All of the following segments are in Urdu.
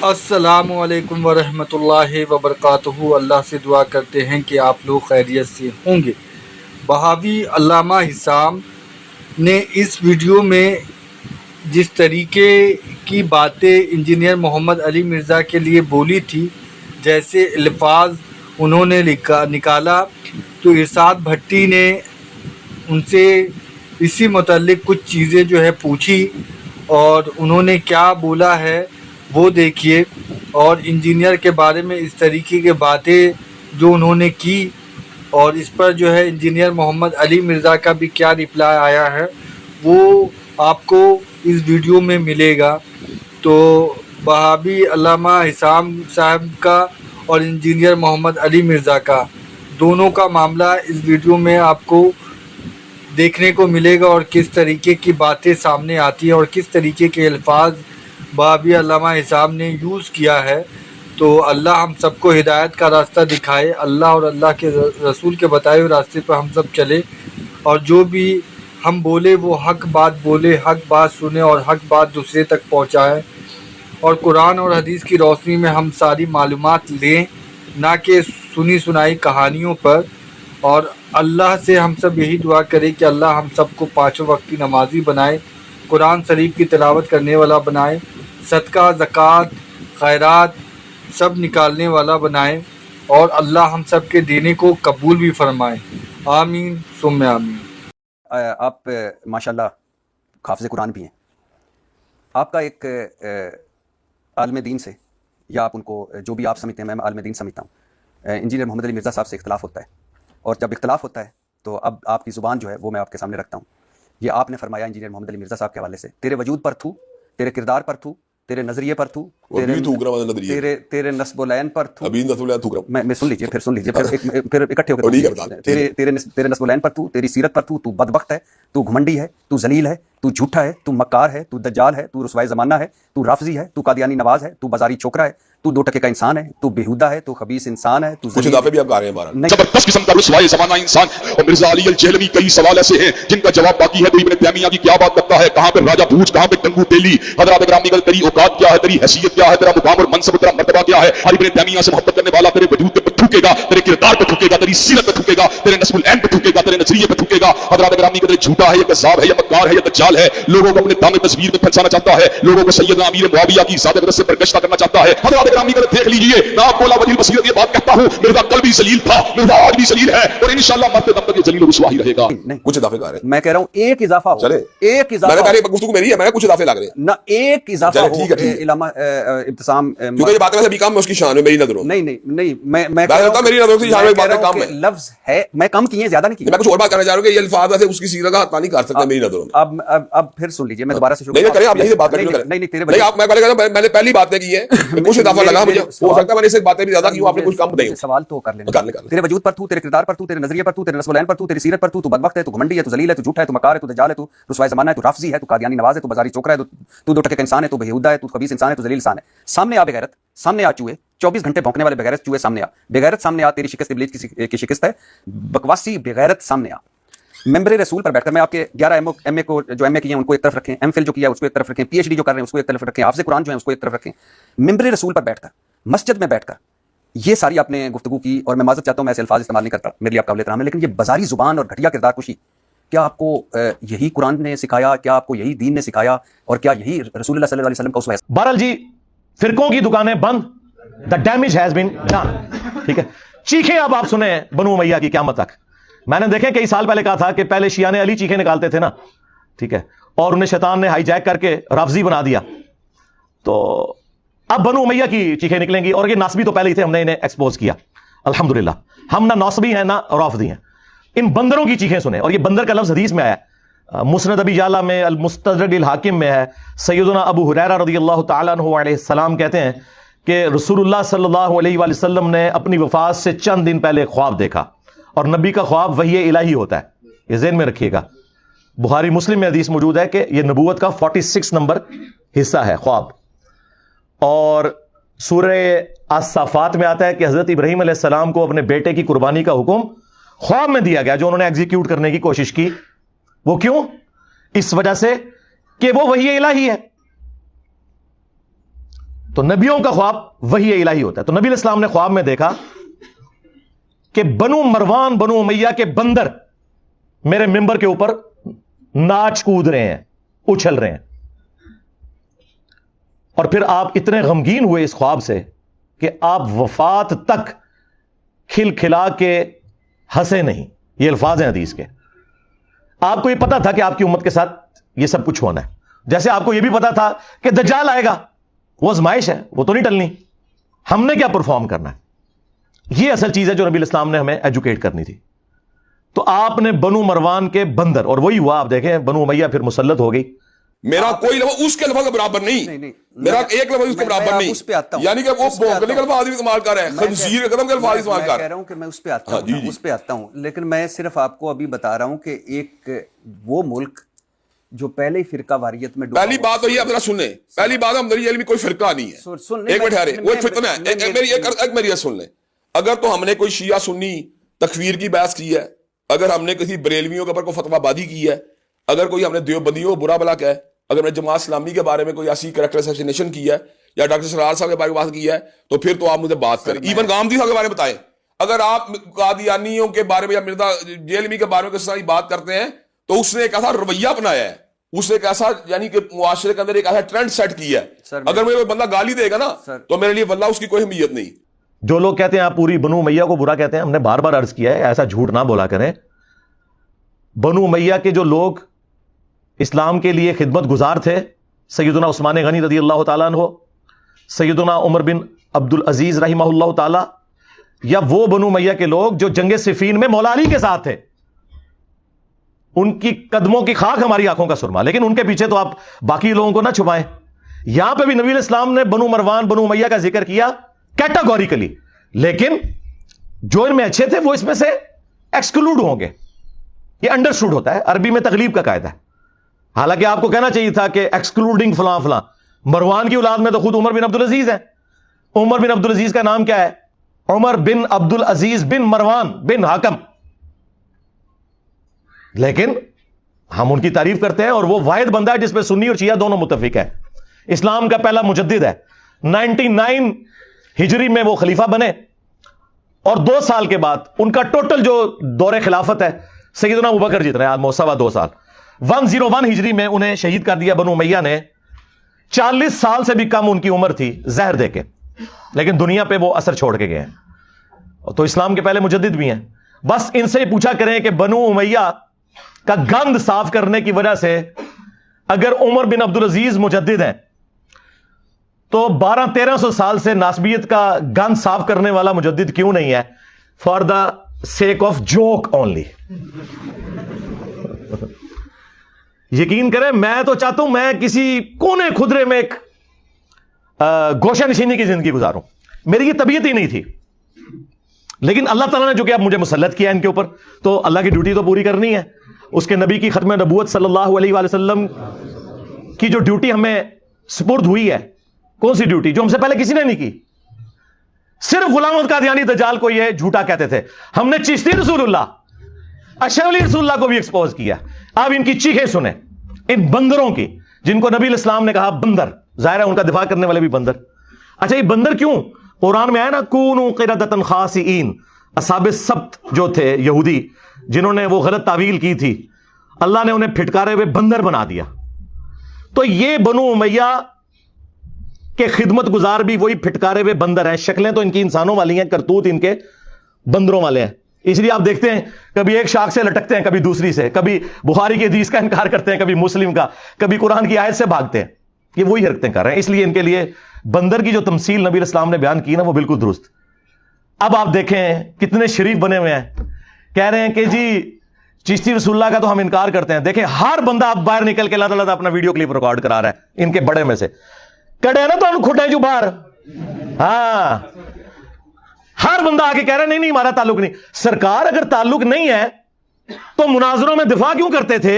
السلام علیکم ورحمۃ اللہ وبرکاتہ۔ اللہ سے دعا کرتے ہیں کہ آپ لوگ خیریت سے ہوں گے۔ بہاوی علامہ حسام نے اس ویڈیو میں جس طریقے کی باتیں انجینئر محمد علی مرزا کے لیے بولی تھی، جیسے الفاظ انہوں نے نکالا، تو ارشاد بھٹی نے ان سے اسی متعلق کچھ چیزیں جو ہے پوچھی، اور انہوں نے کیا بولا ہے وہ دیکھیے۔ اور انجینئر کے بارے میں اس طریقے کی باتیں جو انہوں نے کی، اور اس پر جو ہے انجینئر محمد علی مرزا کا بھی کیا رپلائی آیا ہے، وہ آپ کو اس ویڈیو میں ملے گا۔ تو بہاوی علامہ حسام صاحب کا اور انجینئر محمد علی مرزا کا دونوں کا معاملہ اس ویڈیو میں آپ کو دیکھنے کو ملے گا، اور کس طریقے کی باتیں سامنے آتی ہیں اور کس طریقے کے الفاظ بہاوی علامہ حسام نے یوز کیا ہے۔ تو اللہ ہم سب کو ہدایت کا راستہ دکھائے، اللہ اور اللہ کے رسول کے بتائے ہوئے راستے پر ہم سب چلے، اور جو بھی ہم بولے وہ حق بات بولے، حق بات سنے اور حق بات دوسرے تک پہنچائے، اور قرآن اور حدیث کی روشنی میں ہم ساری معلومات لیں، نہ کہ سنی سنائی کہانیوں پر۔ اور اللہ سے ہم سب یہی دعا کریں کہ اللہ ہم سب کو پانچوں وقت کی نمازی بنائے، قرآن شریف کی تلاوت کرنے والا بنائے، صدقہ زکوٰۃ خیرات سب نکالنے والا بنائے، اور اللہ ہم سب کے دینے کو قبول بھی فرمائے۔ آمین ثم آمین۔ آپ ماشاءاللہ حافظ قرآن بھی ہیں۔ آپ کا ایک عالم دین سے، یا آپ ان کو جو بھی آپ سمجھتے ہیں، میں عالم دین سمجھتا ہوں، انجینئر محمد علی مرزا صاحب سے اختلاف ہوتا ہے، اور جب اختلاف ہوتا ہے تو اب آپ کی زبان جو ہے وہ میں آپ کے سامنے رکھتا ہوں۔ یہ آپ نے فرمایا انجینئر محمد علی مرزا صاحب کے حوالے سے، تیرے وجود پر تھو، تیرے کردار پر تھو، تیرے نظریے پر تھو، تیرے نسب العین پر تھو، میں سن لیجیے پھر اکٹھے ہو کے تیرے نسب العین پر تھو، تیری سیرت پر تھو، تو بدبخت ہے، تو گھمنڈی ہے، تو ذلیل ہے، تو جھوٹا ہے، تو مکار ہے، تو دجال ہے، تو رسوائے زمانہ ہے، تو رافضی ہے، تو قادیانی نواز ہے، تو بازاری چھوکرا ہے، تو دو ٹکے کا انسان ہے، تو بےہودہ ہے، تو خبیث انسان ہے، تو کچھ اضافے بھی آپ کہہ رہے ہیں بارہ زبردست قسم کا رسوائے زمانہ انسان۔ اور مرزا علی الجہلمی کئی سوال ایسے ہیں جن کا جواب باقی ہے۔ تو ابن تیمیہ کی کیا بات کرتا ہے، کہاں پہ راجہ بھوج، کہاں پہ ٹنگو تیلی۔ حضرات گرامی کا تیری اوقات کیا ہے، تیری حیثیت کیا ہے، تیرا مقام اور منصب، تیرا مرتبہ کیا ہے۔ اور ابن تیمیہ سے محبت کرنے والا تیرے وجود پہ تھوکے گا، تیرے کردار پہ تھوکے گا، تیری سیرت پہ تھوکے گا، تیرے نسب العین پہ تھوکے گا، تیرے نظریے پہ تھوکے گا۔ حضرات گرامی کا جھوٹا ہے یا کذاب ہے یا مکار ہے یا دجال ہے، لوگوں کو اپنے دام تصویر میں پھنسانا چاہتا ہے، لوگوں کو سیدنا امیر معاویہ کی ذات اقدس سے برگشتہ کرنا چاہتا ہے۔ حضرات گرامی کا دیکھ لیجئے، میں آپ کو لاوجیل بصیرت یہ بات کہتا ہوں، مرزا کل بھی ذلیل تھا، مرزا آج بھی ذلیل ہے، اور انشاءاللہ مرتے دم تک یہ ذلیل و رسوا ہی رہے گا۔ کچھ اضافے کہہ رہے ہیں، میں کہہ رہا ہوں ایک اضافہ ہو، چلے ایک اضافہ میں نے گفتگو میری ہے، میں کچھ اضافے لگ رہے ہیں نہ ایک اضافہ چلے ہو ٹھیک ہے علامہ ابتسام، کیونکہ یہ بات ویسے بھی کم ہے اس کی شان میں میری نظروں میں، نہیں میں کہہ رہا ہوں میری نظروں سے شان میں باتیں کم ہے، لفظ ہے، میں کم کیے زیادہ نہیں کیے، میں کچھ اور بات کرنا چاہ رہا ہوں کہ یہ الفاظ ویسے اس کی سیرت کا حتمی نہیں کر سکتے میری نظروں میں۔ اب پھر سن لیجیے، میں دوبارہ سے شروع نہیں کریں، آپ یہیں سے بات کریں، نہیں آپ میں پہلے کہہ رہا ہوں، میں نے پہلی باتیں کی ہے، کچھ اضافہ لگا مجھے، ہو سکتا ہے میں نے اس سے باتیں بھی زیادہ کی ہوں، آپ نے کچھ کم بتائی، سوال تو کر لینا۔ تیرے وجود پر تو، تیرے کردار پر تو، تیرے نظریے پر تو، تیرے نسب العین پر تو، تیری سیرت پر تو بدبخت ہے، تو گھمنڈی ہے، تو ذلیل ہے، تو جھوٹا ہے، تو مکار ہے، تو دجال ہے، تو رسوائے زمانہ ہے، تو رافضی ہے، تو قادیانی نواز ہے، تو بازاری چھوکرا ہے، تو دو ٹکے کا انسان ہے، تو بےہودہ ہے، تو خبیث انسان ہے، تو ذلیل انسان ہے۔ سامنے آ بغیرت، سامنے آ چوہے، 24 گھنٹے بھونکنے والے بغیرت چوہے سامنے آ، بغیرت سامنے آ، تیری شکست ابلیس کی شکست ہے، بکواسی بغیرت سامنے آ۔ ممبر رسول پر بیٹھ کر، میں آپ کے 11 ایم اے کو جو ایم اے کیے ہیں ان کو ایک طرف رکھیں، ایم فل جو کیا ہے اس کو ایک طرف رکھیں، پی ایچ ڈی جو کر رہے ہیں اس کو ایک طرف رکھیں، حافظ قرآن جو ہیں اس کو ایک طرف رکھیں، ممبر رسول پر بیٹھ کر، مسجد میں بیٹھ کر یہ ساری آپ نے گفتگو کی، اور میں معذرت چاہتا ہوں میں ایسے الفاظ استعمال نہیں کرتا، میرے لیے آپ قابل احترام ہے، لیکن یہ بازاری زبان اور گھٹیا کردار کشی، کیا آپ کو یہی قرآن نے سکھایا؟ کیا آپ کو یہی دین نے سکھایا؟ اور کیا یہی رسول اللہ صلی اللہ علیہ وسلم کا اسوہ ہے؟ بہرحال جی، فرقوں کی دکانیں بند، the damage has been done, ٹھیک ہے۔ چیخیں اب آپ سنیں بنو امیہ کی قیامت تک۔ میں نے دیکھیں کئی سال پہلے کہا تھا کہ پہلے شیعہ علی چیخیں نکالتے تھے نا، ٹھیک ہے، اور انہیں شیطان نے ہائی جیک کر کے رافضی بنا دیا، تو اب بنو امیہ کی چیخیں نکلیں گی، اور یہ ناصبی تو پہلے ہی تھے، ہم نے انہیں ایکسپوز کیا الحمدللہ۔ ہم نہ ناصبی ہیں نہ رافضی ہیں، ان بندروں کی چیخیں سنیں، اور یہ بندر کا لفظ حدیث میں آیا ہے، مسند ابی یعلا میں، المستدرک الحاکم میں ہے۔ سیدنا ابو ہریرہ رضی اللہ تعالیٰ عنہ علیہ السلام کہتے ہیں کہ رسول اللہ صلی اللہ علیہ وآلہ وسلم نے اپنی وفات سے چند دن پہلے خواب دیکھا، اور نبی کا خواب وحی الہی ہوتا ہے، یہ ذہن میں رکھیے گا۔ بخاری مسلم میں حدیث موجود ہے کہ یہ نبوت کا 46 نمبر حصہ ہے خواب۔ اور سورہ الصافات میں آتا ہے کہ حضرت ابراہیم علیہ السلام کو اپنے بیٹے کی قربانی کا حکم خواب میں دیا گیا، جو انہوں نے ایگزیکیوٹ کرنے کی کوشش کی۔ وہ کیوں؟ اس وجہ سے کہ وہ وحی الہی ہے۔ تو نبیوں کا خواب وحی الہی ہوتا ہے. تو نبی علیہ السلام نے خواب میں دیکھا کہ بنو مروان بنو امیہ کے بندر میرے ممبر کے اوپر ناچ کود رہے ہیں, اچھل رہے ہیں. اور پھر آپ اتنے غمگین ہوئے اس خواب سے کہ آپ وفات تک کھل کھلا کے ہنسے نہیں. یہ الفاظ ہیں حدیث کے. آپ کو یہ پتا تھا کہ آپ کی امت کے ساتھ یہ سب کچھ ہونا ہے, جیسے آپ کو یہ بھی پتا تھا کہ دجال آئے گا, وہ آزمائش ہے, وہ تو نہیں ٹلنی, ہم نے کیا پرفارم کرنا ہے. یہ اصل چیز ہے جو نبی اسلام نے ہمیں ایجوکیٹ کرنی تھی. تو آپ نے بنو مروان کے بندر, اور وہی ہوا, آپ دیکھیں بنو امیہ پھر مسلط ہو گئی. میرا کوئی لفظ اس کے لفظ کے برابر نہیں, میرا ایک لفظ اس کے برابر نہیں, یعنی کہ وہ بھونکنے کا الفاظ استعمال کر رہے ہیں, خنزیر کے قدم کے الفاظ استعمال کر رہے ہیں. کہہ رہا ہوں کہ میں اس پہ آتا ہوں, اس پہ آتا ہوں, لیکن میں صرف آپ کو ابھی بتا رہا ہوں کہ ایک وہ ملک جو پہلے ہی فرقہ واریت میں پہلی بات تو یہ آپ ذرا سنیں, پہلی بات ہم میں کوئی فرقہ نہیں ہے. ایک منٹ ٹھہرے, وہ ایک فتنہ ہے, ایک میری یہ سن لیں. اگر تو ہم نے کوئی شیعہ سنی تکفیر کی بحث کی ہے, اگر ہم نے کسی بریلویوں کے اوپر کوئی فتویٰ بازی کی ہے, اگر کوئی ہم نے دیوبندیوں کو برا بلا کہا ہے, اگر میں جماعت اسلامی کے بارے میں کوئی ایسی کریکٹر اسیسینیشن کی ہے یا ڈاکٹر سرار صاحب کے بارے میں بات کی ہے, تو پھر تو آپ مجھے بات کریں. ایون گامدی صاحب کے بارے میں بتائیں. اگر آپ قادیانیوں کے بارے میں یا مرزا جیلمی کے بارے میں کس طرح بات کرتے ہیں, تو اس نے ایک ایسا رویہ اپنایا ہے, اس نے ایک ایسا یعنی کہ معاشرے کے اندر ایک ایسا ٹرینڈ سیٹ کیا ہے. اگر مجھے کوئی بندہ گالی دے گا نا, تو میرے لیے واللہ اس کی کوئی اہمیت نہیں. جو لوگ کہتے ہیں آپ پوری بنو امیہ کو برا کہتے ہیں, ہم نے بار بار عرض کیا ہے ایسا جھوٹ نہ بولا کریں. بنو امیہ کے جو لوگ اسلام کے لیے خدمت گزار تھے, سیدنا عثمان غنی رضی اللہ تعالیٰ عنہ, سیدنا عمر بن عبد العزیز رحمہ اللہ تعالیٰ, یا وہ بنو امیہ کے لوگ جو جنگ صفین میں مولا علی کے ساتھ تھے, ان کی قدموں کی خاک ہماری آنکھوں کا سرما. لیکن ان کے پیچھے تو آپ باقی لوگوں کو نہ چھپائیں. یہاں پہ بھی نبی علیہ السلام نے بنو مروان بنو امیہ کا ذکر کیا کیٹاگوریکلی, لیکن جو ان میں اچھے تھے وہ اس میں سے ایکسکلوڈ ہوں گے. یہ انڈرسٹوڈ ہوتا ہے, عربی میں تغلیب کا قاعدہ ہے. حالانکہ آپ کو کہنا چاہیے تھا کہ ایکسکلوڈنگ فلاں فلاں. مروان کی اولاد میں تو خود عمر بن عبد العزیز ہیں. عمر بن عبد العزیز کا نام کیا ہے؟ عمر بن عبد العزیز بن مروان بن حاکم. لیکن ہم ان کی تعریف کرتے ہیں, اور وہ واحد بندہ ہے جس پہ سنی اور شیعہ دونوں متفق ہے. اسلام کا پہلا مجدد ہے. 99 ہجری میں وہ خلیفہ بنے, اور 2 سال کے بعد ان کا ٹوٹل جو دور خلافت ہے سیدنا ابوبکر جتنے سوا 2 سال, 101 ہجری میں انہیں شہید کر دیا بنو امیہ نے. 40 سال سے بھی کم ان کی عمر تھی زہر دے کے, لیکن دنیا پہ وہ اثر چھوڑ کے گئے ہیں. تو اسلام کے پہلے مجدد بھی ہیں. بس ان سے پوچھا کریں کہ بنو امیہ کا گند صاف کرنے کی وجہ سے اگر عمر بن عبد العزیز مجدد ہیں, تو 1200-1300 سال سے ناسبیت کا گند صاف کرنے والا مجدد کیوں نہیں ہے؟ For the sake of joke only. یقین کریں, میں تو چاہتا ہوں میں کسی کونے خدرے میں ایک گوشہ نشینی کی زندگی گزاروں. میری یہ طبیعت ہی نہیں تھی, لیکن اللہ تعالیٰ نے جو کہ اب مجھے مسلط کیا ان کے اوپر, تو اللہ کی ڈیوٹی تو پوری کرنی ہے. اس کے نبی کی ختم نبوت صلی اللہ علیہ وآلہ وسلم کی جو ڈیوٹی ہمیں سپرد ہوئی ہے, کون سی ڈیوٹی جو ہم سے پہلے کسی نے نہیں کی. صرف غلام احمد قادیانی دجال کو یہ جھوٹا کہتے تھے. ہم نے چشتی رسول اللہ اشرف علی رسول اللہ کو بھی ایکسپوز کیا. آپ ان کی چیخیں سنیں, ان بندروں کی, جن کو نبی الاسلام نے کہا بندر. ظاہر ہے ان کا دفاع کرنے والے بھی بندر. اچھا یہ بندر کیوں؟ قرآن میں آیا نا کونوا قردۃ خاسئین. اصحاب السبت جو تھے یہودی, جنہوں نے وہ غلط تعویل کی تھی, اللہ نے انہیں پھٹکارے ہوئے بندر بنا دیا. تو یہ بنو امیہ کے خدمت گزار بھی وہی پھٹکارے ہوئے بندر ہیں. شکلیں تو ان کی انسانوں والی ہیں, کرتوت ان کے بندروں والے ہیں. اس لیے آپ دیکھتے ہیں کبھی ایک شاخ سے لٹکتے ہیں, کبھی دوسری سے, کبھی بخاری کی حدیث کا انکار کرتے ہیں, کبھی مسلم کا, کبھی قرآن کی آیت سے بھاگتے ہیں. یہ وہی حرکتیں کر رہے ہیں. اس لیے ان کے لیے بندر کی جو تمثیل نبی اسلام نے بیان کی نا, وہ بالکل درست. اب آپ دیکھیں کتنے شریف بنے ہوئے ہیں, کہہ رہے ہیں کہ جی چشتی رسول اللہ کا تو ہم انکار کرتے ہیں. دیکھیں ہر بندہ اب باہر نکل کے اللہ تعالیٰ اپنا ویڈیو کلپ ریکارڈ کرا رہا ہے ان کے بڑے میں سے. کڑے نا تو ہم کھٹے جو باہر, ہاں ہر بندہ آ کے کہہ رہا ہے نہیں نہیں ہمارا تعلق نہیں. سرکار اگر تعلق نہیں ہے تو مناظروں میں دفاع کیوں کرتے تھے؟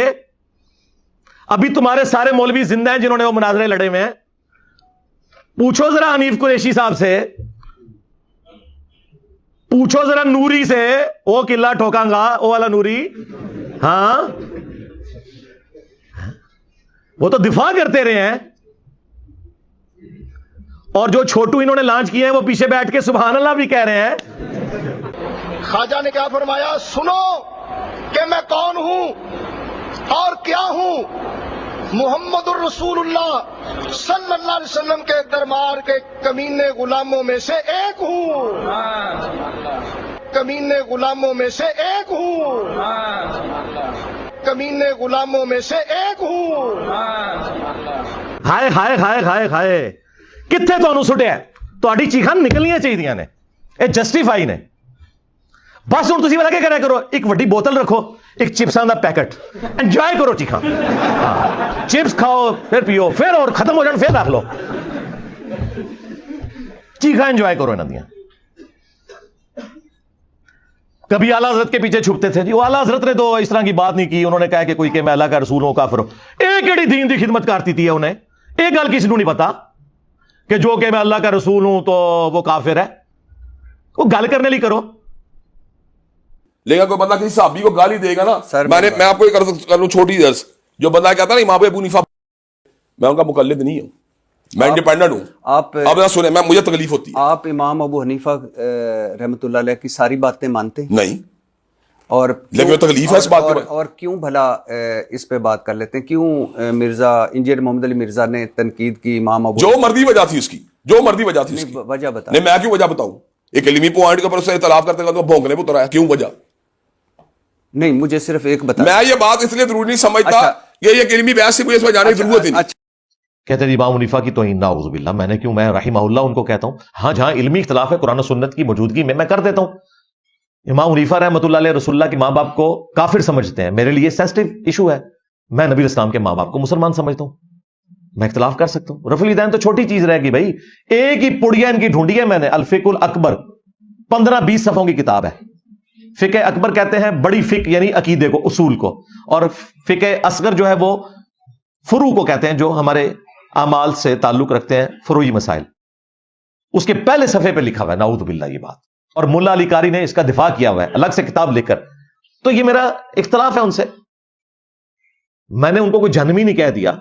ابھی تمہارے سارے مولوی زندہ ہیں جنہوں نے وہ مناظرے لڑے ہوئے ہیں. پوچھو ذرا حنیف قریشی صاحب سے, پوچھو ذرا نوری سے, وہ قلعہ ٹھوکاں گا وہ والا نوری, ہاں وہ تو دفاع کرتے رہے ہیں. اور جو چھوٹو انہوں نے لانچ کیے ہیں وہ پیچھے بیٹھ کے سبحان اللہ بھی کہہ رہے ہیں. خواجہ نے کیا فرمایا؟ سنو کہ میں کون ہوں اور کیا ہوں. محمد الرسول اللہ صلی اللہ علیہ وسلم کے دربار کے کمینے غلاموں میں سے ایک ہوں. کمینے غلاموں میں سے ایک ہوں. کمینے غلاموں میں سے ایک ہوں. ہائے ہائے ہائے ہائے ہائے کتنے تمہیں سٹیا تہاڈی چیخاں نکلنیاں چاہیے نے. یہ جسٹیفائی نے. بس ہوں تسی پتا کیا کرا کرو, ایک وڈی بوتل رکھو, ایک چپساں دا پیکٹ, انجوائے کرو چیخاں. چپس کھاؤ پھر پیو, پھر اور ختم ہو جان پھر رکھ لو. چیخاں انجوائے کرو انہاں دیاں. کبھی اعلیٰ حضرت کے پیچھے چھپتے تھے جی, وہ اعلیٰ حضرت نے تو اس طرح کی بات نہیں کی, انہوں نے کہا کہ کوئی کہ میں اللہ کا رسول ہوں کافر ہو. ایک ایڑی دین دی خدمت کرتی تھی انہیں. ایک گل کسی کو نہیں پتا کہ جو کہ میں اللہ کا رسول ہوں تو وہ کافر ہے. وہ گل کرنے لی کرو. لیکن کوئی بندہ کسی صحابی کو گالی دے گا نا, سر میں آپ کو کر لوں چھوٹی درس. جو بندہ کہتا ہے نا امام ابو حنیفہ, میں ان کا مقلد نہیں ہوں, میں انڈیپینڈنٹ ہوں. آپ سنیں, مجھے تکلیف ہوتی ہے. آپ امام ابو حنیفہ رحمۃ اللہ علیہ کی ساری باتیں مانتے ہیں؟ نہیں, اور لیکن تکلیف ہے اس بات کی. اور کیوں بھلا اس پہ بات کر لیتے ہیں؟ کیوں مرزا انجینئر محمد علی مرزا نے تنقید کی امام ابو؟ جو مرضی وجہ تھی اس کی, جو مرضی وجہ تھی اس کی. وجہ بتا. نہیں, میں کیوں وجہ بتاؤں؟ ایک علمی پوائنٹ کے اوپر سے اختلاف کرتے ہیں تو بھونکنے پہ اترا ہے, کیوں وجہ؟ نہیں, مجھے صرف ایک بتا. میں یہ بات اس لیے ضروری نہیں سمجھتا کہ یہ ایک علمی بحث سے مجھے اس میں جانے کی ضرورت ہی نہیں. کہتے ہیں امام حنیفہ کی توہین, نعوذ باللہ. میں نے کیوں, میں رحمہ اللہ ان کو کہتا ہوں. ہاں جہاں علمی اختلاف ہے قرآن و سنت کی موجودگی میں کر دیتا ہوں. امام حنیفہ رحمۃ اللہ علیہ رسول اللہ کے ماں باپ کو کافر سمجھتے ہیں, میرے لیے سینسٹیو ایشو ہے. میں نبی اسلام کے ماں باپ کو مسلمان سمجھتا ہوں. میں اختلاف کر سکتا ہوں. رفع الیدین تو چھوٹی چیز رہے گی بھائی. ایک ہی پڑیا ان کی ڈھونڈی ہے میں نے, الفقہ الاکبر, 15-20 صفحوں کی کتاب ہے. فقہ اکبر کہتے ہیں بڑی فقہ یعنی عقیدے کو, اصول کو, اور فقہ اصغر جو ہے وہ فروع کو کہتے ہیں, جو ہمارے اعمال سے تعلق رکھتے ہیں, فروعی مسائل. اس کے پہلے صفحے پہ لکھا ہوا ہے نعوذ باللہ یہ بات, اور ملا علی قاری نے اس کا دفاع کیا ہوا ہے الگ سے کتاب لکھ کر. تو یہ میرا اختلاف ہے ان سے. میں نے ان کو کوئی جہنمی نہیں کہہ دیا,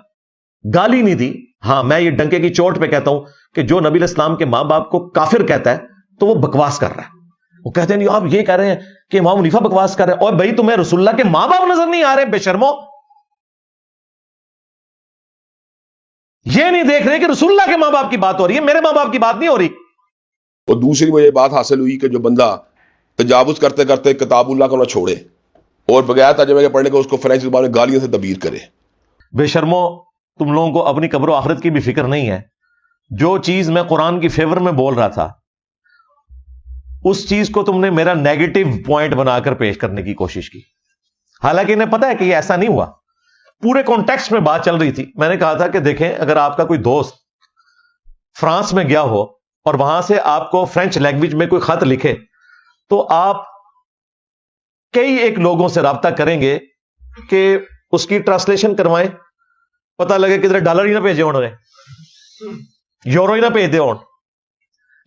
گالی نہیں دی. ہاں, میں یہ ڈنکے کی چوٹ پہ کہتا ہوں کہ جو نبی اسلام کے ماں باپ کو کافر کہتا ہے تو وہ بکواس کر رہا ہے. وہ کہتے ہیں آپ یہ کہہ رہے ہیں کہ امام حنیفہ بکواس کر رہے ہیں, اور بھائی تمہیں رسول اللہ کے ماں باپ نظر نہیں آ رہے بے شرمو؟ یہ نہیں دیکھ رہے کہ رسول اللہ کے ماں باپ کی بات ہو رہی ہے, میرے ماں باپ کی بات نہیں ہو رہی. اور دوسری وہ یہ بات حاصل ہوئی کہ جو بندہ تجاوز کرتے کرتے کتاب اللہ کو نہ چھوڑے اور بغیر ترجمے کے پڑھنے کو اس کو فرینچ زبان میں گالیوں سے تعبیر کرے. بے شرمو, تم لوگوں کو اپنی قبر و آخرت کی بھی فکر نہیں ہے. جو چیز میں قرآن کی فیور میں بول رہا تھا اس چیز کو تم نے میرا نیگیٹو پوائنٹ بنا کر پیش کرنے کی کوشش کی, حالانکہ انہیں پتا ہے کہ یہ ایسا نہیں ہوا. پورے کانٹیکسٹ میں بات چل رہی تھی. میں نے کہا تھا کہ دیکھیں, اگر آپ کا کوئی دوست فرانس میں گیا ہو اور وہاں سے آپ کو فرینچ لینگویج میں کوئی خط لکھے تو آپ کئی ایک لوگوں سے رابطہ کریں گے کہ اس کی ٹرانسلیشن کروائیں, پتہ لگے کدھر ڈالر ہی نہ بھیجے ہونے, یورو ہی نہ بھیج دے ہون.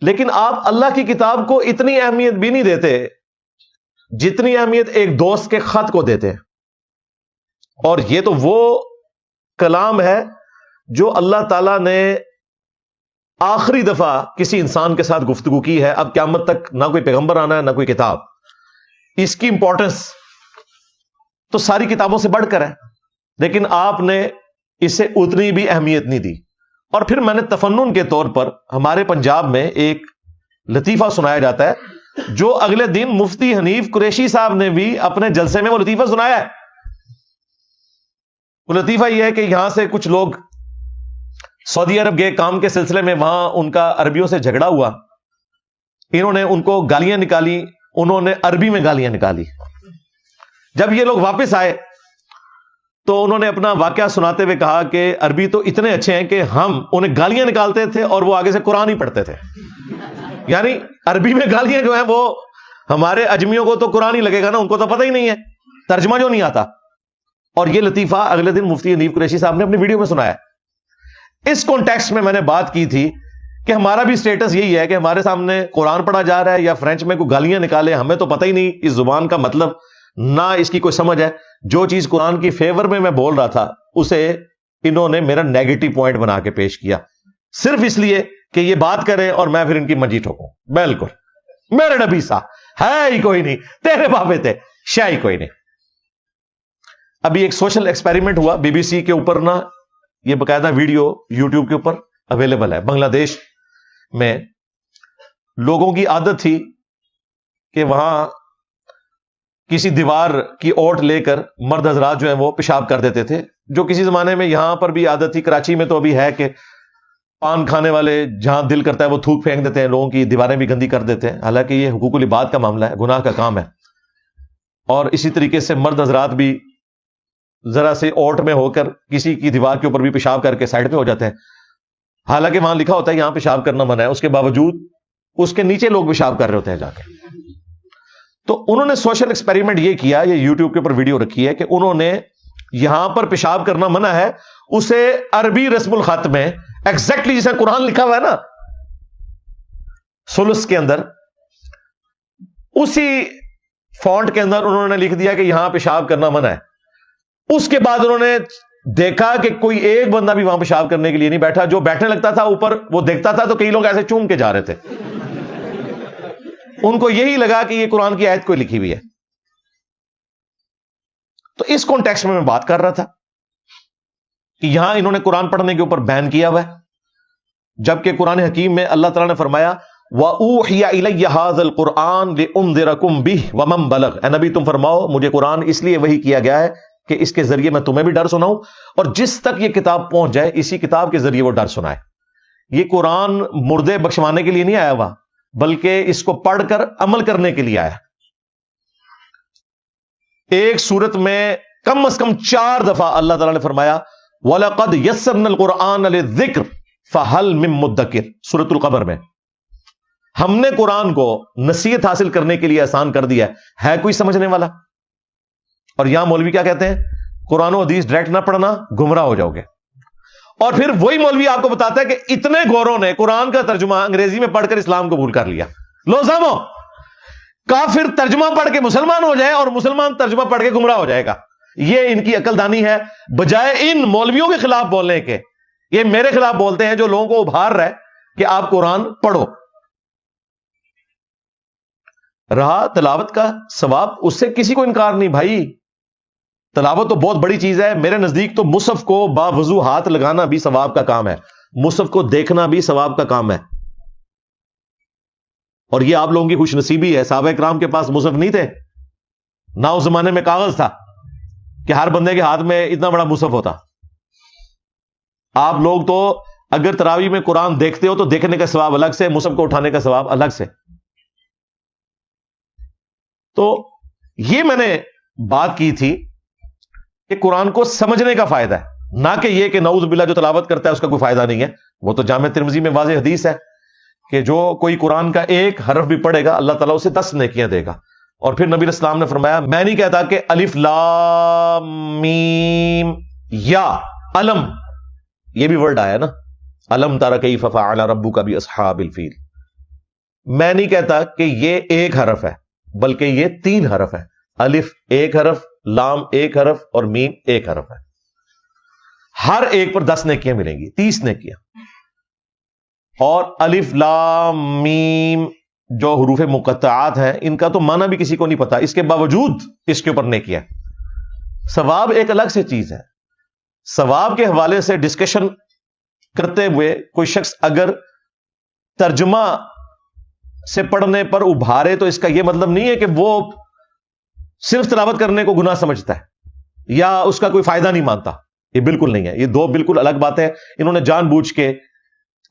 لیکن آپ اللہ کی کتاب کو اتنی اہمیت بھی نہیں دیتے جتنی اہمیت ایک دوست کے خط کو دیتے ہیں. اور یہ تو وہ کلام ہے جو اللہ تعالی نے آخری دفعہ کسی انسان کے ساتھ گفتگو کی ہے. اب قیامت تک نہ کوئی پیغمبر آنا ہے نہ کوئی کتاب. اس کی امپورٹنس تو ساری کتابوں سے بڑھ کر ہے, لیکن آپ نے اسے اتنی بھی اہمیت نہیں دی. اور پھر میں نے تفنن کے طور پر ہمارے پنجاب میں ایک لطیفہ سنایا جاتا ہے جو اگلے دن مفتی حنیف قریشی صاحب نے بھی اپنے جلسے میں وہ لطیفہ سنایا ہے. وہ لطیفہ یہ ہے کہ یہاں سے کچھ لوگ سعودی عرب گئے کام کے سلسلے میں, وہاں ان کا عربیوں سے جھگڑا ہوا, انہوں نے ان کو گالیاں نکالی, انہوں نے عربی میں گالیاں نکالی. جب یہ لوگ واپس آئے تو انہوں نے اپنا واقعہ سناتے ہوئے کہا کہ عربی تو اتنے اچھے ہیں کہ ہم انہیں گالیاں نکالتے تھے اور وہ آگے سے قرآن ہی پڑھتے تھے. یعنی عربی میں گالیاں جو ہیں وہ ہمارے اجمیوں کو تو قرآن ہی لگے گا نا, ان کو تو پتہ ہی نہیں ہے, ترجمہ جو نہیں آتا. اور یہ لطیفہ اگلے دن مفتی حنیف قریشی صاحب نے اپنی ویڈیو میں سنایا. اس کانٹیکسٹ میں نے بات کی تھی کہ ہمارا بھی سٹیٹس یہی ہے کہ ہمارے سامنے قرآن پڑھا جا رہا ہے یا فرینچ میں کوئی گالیاں نکالے, ہمیں تو پتہ ہی نہیں اس زبان کا مطلب, نہ اس کی کوئی سمجھ ہے. جو چیز قرآن کی فیور میں بول رہا تھا اسے انہوں نے میرا نیگیٹو پوائنٹ بنا کے پیش کیا, صرف اس لیے کہ یہ بات کریں اور میں پھر ان کی منجی ٹھوکوں. بالکل میرے نبی صاحب ہے ہی کوئی نہیں، تیرے بابے تھے شاہ ہی کوئی نہیں. ابھی ایک سوشل ایکسپیریمنٹ ہوا BBC کے اوپر نا، یہ باقاعدہ ویڈیو یوٹیوب کے اوپر اویلیبل ہے. بنگلہ دیش میں لوگوں کی عادت تھی کہ وہاں کسی دیوار کی اوٹ لے کر مرد حضرات جو ہیں وہ پیشاب کر دیتے تھے، جو کسی زمانے میں یہاں پر بھی عادت تھی. کراچی میں تو ابھی ہے کہ پان کھانے والے جہاں دل کرتا ہے وہ تھوک پھینک دیتے ہیں، لوگوں کی دیواریں بھی گندی کر دیتے ہیں، حالانکہ یہ حقوق العباد کا معاملہ ہے، گناہ کا کام ہے. اور اسی طریقے سے مرد حضرات بھی ذرا سے اوٹ میں ہو کر کسی کی دیوار کے اوپر بھی پیشاب کر کے سائڈ پہ ہو جاتے ہیں، حالانکہ وہاں لکھا ہوتا ہے یہاں پیشاب کرنا منع ہے، اس کے باوجود اس کے نیچے لوگ پیشاب کر رہے ہوتے ہیں جا کے. تو انہوں نے سوشل ایکسپیریمنٹ یہ کیا، یہ یوٹیوب کے اوپر ویڈیو رکھی ہے کہ انہوں نے یہاں پر پیشاب کرنا منع ہے، اسے عربی رسم الخط میں ایگزیکٹلی جیسے قرآن لکھا ہوا ہے نا سلس کے اندر، اسی فونٹ کے اندر انہوں نے لکھ دیا کہ یہاں پیشاب کرنا منع ہے. اس کے بعد انہوں نے دیکھا کہ کوئی ایک بندہ بھی وہاں پیشاب کرنے کے لیے نہیں بیٹھا، جو بیٹھنے لگتا تھا اوپر وہ دیکھتا تھا تو کئی لوگ ایسے چوم کے جا رہے تھے. ان کو یہی لگا کہ یہ قرآن کی آیت کوئی لکھی ہوئی ہے. تو اس کانٹیکسٹ میں بات کر رہا تھا کہ یہاں انہوں نے قرآن پڑھنے کے اوپر بین کیا ہوا ہے، جبکہ قرآن حکیم میں اللہ تعالیٰ نے فرمایا وَأُوحِيَ إِلَيَّ هَذَا الْقُرْآنُ لِأُنذِرَكُم بِهِ وَمَن بَلَغَ. اے نبی تم فرماؤ مجھے قرآن اس لیے وحی کیا گیا ہے کہ اس کے ذریعے میں تمہیں بھی ڈر سناؤں اور جس تک یہ کتاب پہنچ جائے اسی کتاب کے ذریعے وہ ڈر سنائے. یہ قرآن مردے بخشوانے کے لیے نہیں آیا ہوا، بلکہ اس کو پڑھ کر عمل کرنے کے لیے آیا. ایک سورت میں کم از کم 4 دفعہ اللہ تعالیٰ نے فرمایا وَلَقَدْ يَسَّرْنَا الْقُرْآنَ لِلذِّكْرِ فَهَلْ مِن مُدَّكِرٍ. سورۃ القمر میں ہم نے قرآن کو نصیحت حاصل کرنے کے لیے آسان کر دیا ہے کوئی سمجھنے والا؟ اور یہاں مولوی کیا کہتے ہیں؟ قرآن و حدیث ڈائریکٹ نہ پڑھنا گمراہ ہو جاؤ گے. اور پھر وہی مولوی آپ کو بتاتا ہے کہ اتنے گوروں نے قرآن کا ترجمہ انگریزی میں پڑھ کر اسلام قبول کر لیا. لو سامو، کافر ترجمہ پڑھ کے مسلمان ہو جائے اور مسلمان ترجمہ پڑھ کے گمراہ ہو جائے گا. یہ ان کی عقل دانی ہے، بجائے ان مولویوں کے خلاف بولنے کے یہ میرے خلاف بولتے ہیں جو لوگوں کو ابھار رہا ہے کہ آپ قرآن پڑھو. رہا تلاوت کا ثواب، اس سے کسی کو انکار نہیں بھائی، تلاوت تو بہت بڑی چیز ہے. میرے نزدیک تو مصحف کو باوضو ہاتھ لگانا بھی ثواب کا کام ہے، مصحف کو دیکھنا بھی ثواب کا کام ہے. اور یہ آپ لوگوں کی خوش نصیبی ہے، صحابہ کرام کے پاس مصحف نہیں تھے، نہ اس زمانے میں کاغذ تھا کہ ہر بندے کے ہاتھ میں اتنا بڑا مصحف ہوتا. آپ لوگ تو اگر تراویح میں قرآن دیکھتے ہو تو دیکھنے کا ثواب الگ سے، مصحف کو اٹھانے کا ثواب الگ سے. تو یہ میں نے بات کی تھی کہ قرآن کو سمجھنے کا فائدہ ہے، نہ کہ یہ کہ نعوذ باللہ جو تلاوت کرتا ہے اس کا کوئی فائدہ نہیں ہے. وہ تو جامع ترمذی میں واضح حدیث ہے کہ جو کوئی قرآن کا ایک حرف بھی پڑھے گا اللہ تعالیٰ اسے 10 نیکیاں دے گا. اور پھر نبی اسلام نے فرمایا میں نہیں کہتا کہ الف لام میم یا علم، یہ بھی ورڈ آیا نا، علم تری کیف فعل ربک باصحاب الفیل. میں نہیں کہتا کہ یہ ایک حرف ہے، بلکہ یہ 3 حرف ہے. الف ایک حرف، لام ایک حرف اور میم ایک حرف ہے. ہر ایک پر 10 نیکیاں ملیں گی، 30 نیکیاں. اور الف لام میم جو حروف مقطعات ہیں ان کا تو معنی بھی کسی کو نہیں پتا، اس کے باوجود اس کے اوپر نیکیاں. ثواب ایک الگ سے چیز ہے. ثواب کے حوالے سے ڈسکشن کرتے ہوئے کوئی شخص اگر ترجمہ سے پڑھنے پر ابھارے تو اس کا یہ مطلب نہیں ہے کہ وہ صرف تلاوت کرنے کو گناہ سمجھتا ہے یا اس کا کوئی فائدہ نہیں مانتا. یہ بالکل نہیں ہے، یہ 2 بالکل الگ باتیں. انہوں نے جان بوجھ کے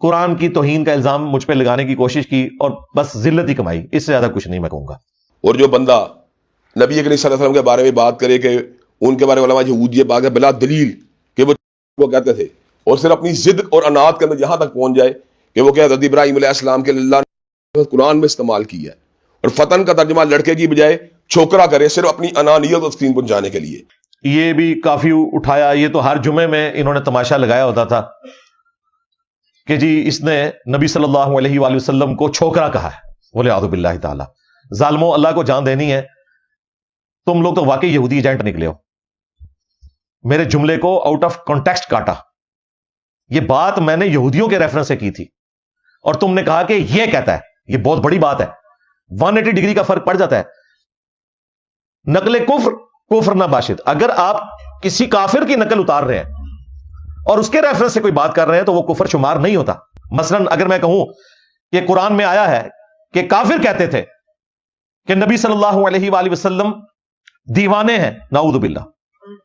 قرآن کی توہین کا الزام مجھ پہ لگانے کی کوشش کی اور بس ذلت ہی کمائی، اس سے زیادہ کچھ نہیں میں کہوں گا. اور جو بندہ نبی کریم صلی اللہ علیہ وسلم کے بارے میں بات کرے کہ ان کے بارے میں علماء یہود یہ بات ہے بلا دلیل کہ وہ کہتے تھے، اور صرف اپنی ضد اور انات کے اندر یہاں تک پہنچ جائے کہ وہ کہ حضرت ابراہیم علیہ السلام کے اللہ نے قرآن میں استعمال کیا ہے، اور فتن کا ترجمہ لڑکے کی بجائے چھوکرا کرے صرف اپنی انانیت اور تسکین پہنچانے کے لیے. یہ بھی کافی اٹھایا. یہ تو ہر جمعے میں انہوں نے تماشا لگایا ہوتا تھا کہ جی اس نے نبی صلی اللہ علیہ وآلہ وسلم کو چھوکرا کہا ہے. وَلِعَاذُ بِاللَّهِ تعالیٰ. ظالموں، اللہ کو جان دینی ہے، تم لوگ تو واقعی یہودی ایجنٹ نکلے ہو. میرے جملے کو آؤٹ آف کانٹیکسٹ کاٹا. یہ بات میں نے یہودیوں کے ریفرنس سے کی تھی. اور تم نے کہا کہ یہ کہتا ہے. یہ بہت بڑی بات ہے. 180 ڈگری کا فرق پڑ جاتا ہے. نقل کفر نہ باشد. اگر آپ کسی کافر کی نقل اتار رہے ہیں اور اس کے ریفرنس سے کوئی بات کر رہے ہیں تو وہ کفر شمار نہیں ہوتا. مثلا اگر میں کہوں کہ قرآن میں آیا ہے کہ کافر کہتے تھے کہ نبی صلی اللہ علیہ وآلہ وسلم دیوانے ہیں، نعوذ باللہ.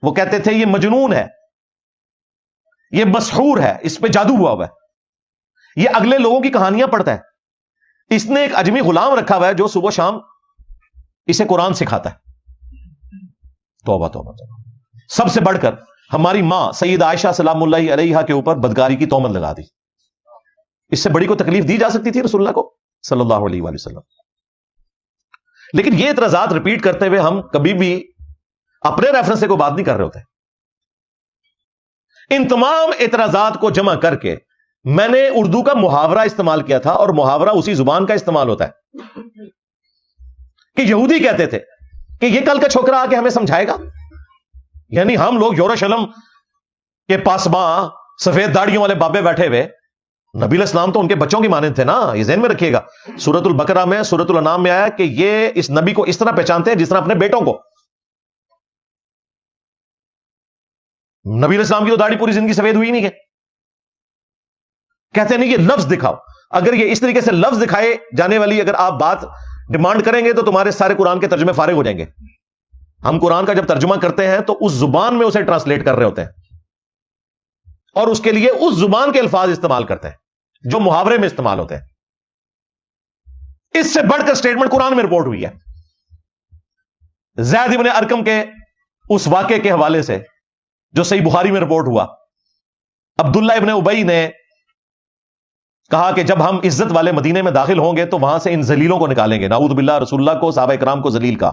وہ کہتے تھے یہ مجنون ہے، یہ مسحور ہے، اس پہ جادو ہوا ہوا ہے. یہ اگلے لوگوں کی کہانیاں پڑھتا ہے. اس نے ایک اجمی غلام رکھا ہوا ہے جو صبح شام اسے قرآن سکھاتا ہے. توبہ توبہ توبہ. سب سے بڑھ کر ہماری ماں سید عائشہ سلام اللہ علیہا کے اوپر بدکاری کی تہمت لگا دی. اس سے بڑی کو تکلیف دی جا سکتی تھی رسول اللہ کو صلی اللہ علیہ وآلہ وسلم. لیکن یہ اعتراضات ریپیٹ کرتے ہوئے ہم کبھی بھی اپنے ریفرنس سے کوئی بات نہیں کر رہے ہوتے. ان تمام اعتراضات کو جمع کر کے میں نے اردو کا محاورہ استعمال کیا تھا، اور محاورہ اسی زبان کا استعمال ہوتا ہے کہ یہودی کہتے تھے کہ یہ کل کا چھوکرا آ کے ہمیں سمجھائے گا. یعنی ہم لوگ یروشلم کے پاسباں سفید داڑیوں والے بابے بیٹھے ہوئے، نبی علیہ السلام تو ان کے بچوں کی مانند تھے نا. یہ ذہن میں رکھیے گا. سورۃ البقرہ میں، سورۃ الانعام میں آیا کہ یہ اس نبی کو اس طرح پہچانتے ہیں جس طرح اپنے بیٹوں کو. نبی علیہ السلام کی تو داڑھی پوری زندگی سفید ہوئی نہیں ہے. کہتے نہیں یہ لفظ دکھاؤ. اگر یہ اس طریقے سے لفظ دکھائے جانے والی اگر آپ بات ڈیمانڈ کریں گے تو تمہارے سارے قرآن کے ترجمے فارغ ہو جائیں گے. ہم قرآن کا جب ترجمہ کرتے ہیں تو اس زبان میں اسے ٹرانسلیٹ کر رہے ہوتے ہیں اور اس کے لیے اس زبان کے الفاظ استعمال کرتے ہیں جو محاورے میں استعمال ہوتے ہیں. اس سے بڑھ کر سٹیٹمنٹ قرآن میں رپورٹ ہوئی ہے. زید ابن ارکم کے اس واقعے کے حوالے سے جو صحیح بخاری میں رپورٹ ہوا، عبداللہ ابن ابی نے کہا کہ جب ہم عزت والے مدینے میں داخل ہوں گے تو وہاں سے ان ذلیلوں کو نکالیں گے. نعوذ باللہ رسول اللہ کو، صحابہ کرام کو ذلیل کا.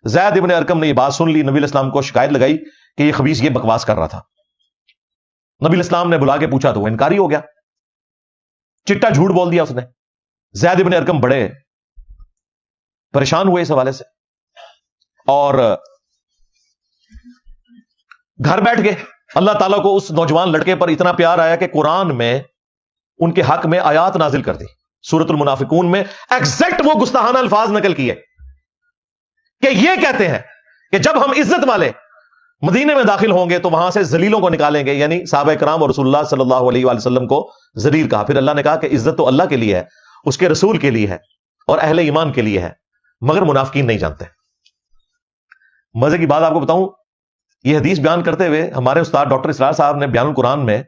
زید ابن ارکم نے یہ بات سن لی، نبی علیہ السلام کو شکایت لگائی کہ یہ خبیث یہ بکواس کر رہا تھا. نبی علیہ السلام نے بلا کے پوچھا تو وہ انکاری ہو گیا، چٹا جھوٹ بول دیا اس نے. زید ابن ارکم بڑے پریشان ہوئے اس حوالے سے اور گھر بیٹھ گئے. اللہ تعالیٰ کو اس نوجوان لڑکے پر اتنا پیار آیا کہ قرآن میں ان کے حق میں آیات نازل کر دی. سورۃ المنافقون میں ایگزیکٹ وہ گستاخانہ الفاظ نقل کیے کہ یہ کہتے ہیں کہ جب ہم عزت والے مدینے میں داخل ہوں گے تو وہاں سے ذلیلوں کو نکالیں گے. یعنی صحابہ کرام اور رسول اللہ صلی اللہ علیہ وآلہ وسلم کو ذلیل کہا. پھر اللہ نے کہا کہ عزت تو اللہ کے لیے ہے، اس کے رسول کے لیے ہے اور اہل ایمان کے لیے ہے، مگر منافقین نہیں جانتے. مزے کی بات آپ کو بتاؤں، یہ حدیث بیان کرتے ہوئے ہمارے استاد ڈاکٹر اسرار صاحب نے بیان القرآن میں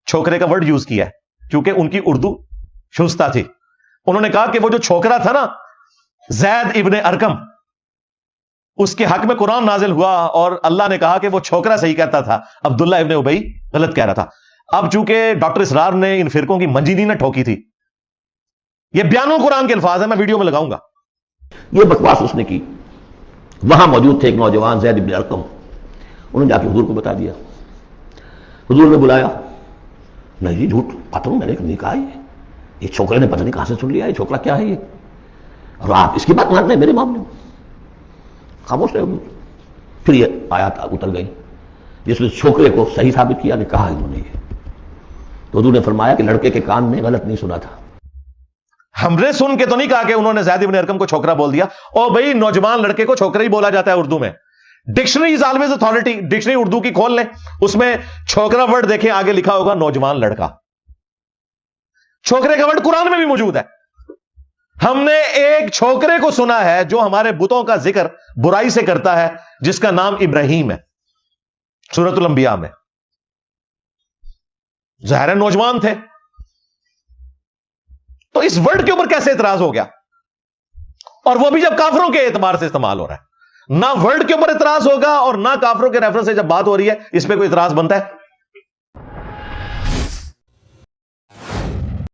چھوکرے کا ورڈ یوز کیا ہے کیونکہ ان کی اردو شستہ تھی. انہوں نے کہا کہ وہ جو چھوکرا تھا نا زید ابن ارکم، اس کے حق میں قرآن نازل ہوا اور اللہ نے کہا کہ وہ چھوکرا صحیح کہتا تھا، عبداللہ ابن ابی غلط کہہ رہا تھا. اب چونکہ ڈاکٹر اسرار نے ان فرقوں کی منجی نہیں نہ ٹھوکی تھی، یہ بیان القرآن کے الفاظ ہیں، میں ویڈیو میں لگاؤں گا. یہ بکواس اس نے کی. وہاں موجود تھے ایک نوجوان زید ابن ارکم، انہوں نے جا کے حضور کو بتا دیا. حضور نے بلایا، نہیں جی جھوٹ پتہ میں نے نہیں کہا، یہ چھوکرے نے پتہ نہیں کہاں سے سن لیا، یہ چھوکرا کیا ہے یہ، اور آپ اس کی بات مان رہے ہیں میرے معاملے میں. خاموش رہے. پھر یہ آیات اتر گئی جس نے چھوکرے کو صحیح ثابت کیا، نے کہا انہوں نے یہ. تو حضور نے فرمایا کہ لڑکے کے کان نے غلط نہیں سنا تھا. ہم نے سن کے تو نہیں کہا کہ انہوں نے زید ابن ارکم کو چھوکرا بول دیا. اور بھائی نوجوان لڑکے کو چھوکرا ہی بولا جاتا ہے اردو میں. Dictionary is always authority. Dictionary Urdu کی کھول لیں، اس میں چھوکرا ورڈ دیکھیں، آگے لکھا ہوگا نوجوان لڑکا. چھوکرے کا ورڈ قرآن میں بھی موجود ہے. ہم نے ایک چھوکرے کو سنا ہے جو ہمارے بتوں کا ذکر برائی سے کرتا ہے، جس کا نام ابراہیم ہے، سورۃ الانبیاء میں. ظاہر نوجوان تھے، تو اس ورڈ کے اوپر کیسے اعتراض ہو گیا؟ اور وہ بھی جب کافروں کے اعتبار سے استعمال ہو رہا ہے. نہ ورڈ کے اوپر اعتراض ہوگا اور نہ کافروں کے ریفرنس سے جب بات ہو رہی ہے اس پہ کوئی اعتراض بنتا ہے.